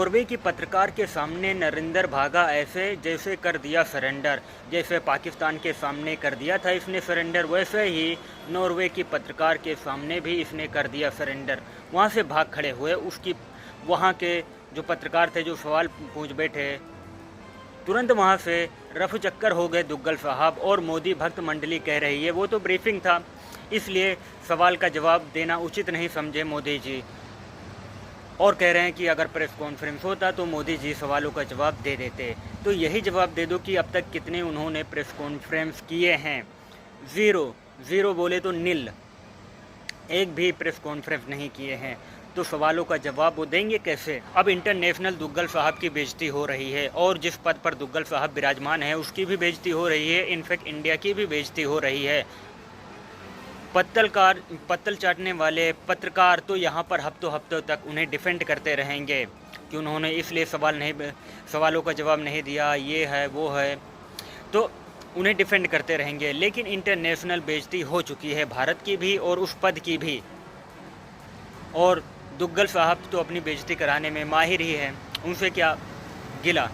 Norway की पत्रकार के सामने नरेंद्र भागा ऐसे जैसे कर दिया सरेंडर। जैसे पाकिस्तान के सामने कर दिया था इसने सरेंडर, वैसे ही नॉर्वे की पत्रकार के सामने भी इसने कर दिया सरेंडर। वहाँ से भाग खड़े हुए उसकी वहाँ के जो पत्रकार थे जो सवाल पूछ बैठे, तुरंत वहाँ से रफू चक्कर हो गए दुग्गल साहब। और मोदी भक्त मंडली कह रही है, वो तो ब्रीफिंग था इसलिए सवाल का जवाब देना उचित नहीं समझे मोदी जी, और कह रहे हैं कि अगर प्रेस कॉन्फ्रेंस होता तो मोदी जी सवालों का जवाब दे देते। तो यही जवाब दे दो कि अब तक कितने उन्होंने प्रेस कॉन्फ्रेंस किए हैं। ज़ीरो बोले तो नील, एक भी प्रेस कॉन्फ्रेंस नहीं किए हैं। तो सवालों का जवाब वो देंगे कैसे। अब इंटरनेशनल दुग्गल साहब की बेइज्जती हो रही है, और जिस पद पर दुग्गल साहब विराजमान है उसकी भी बेइज्जती हो रही है। इनफैक्ट इंडिया की भी बेइज्जती हो रही है। पत्तल चाटने वाले पत्रकार तो यहाँ पर हफ्तों तक उन्हें डिफेंड करते रहेंगे कि उन्होंने इसलिए सवालों का जवाब नहीं दिया, ये है वो है, तो उन्हें डिफेंड करते रहेंगे। लेकिन इंटरनेशनल बेइज्जती हो चुकी है भारत की भी और उस पद की भी, और दुग्गल साहब तो अपनी बेइज्जती कराने में माहिर ही हैं, उनसे क्या गिला।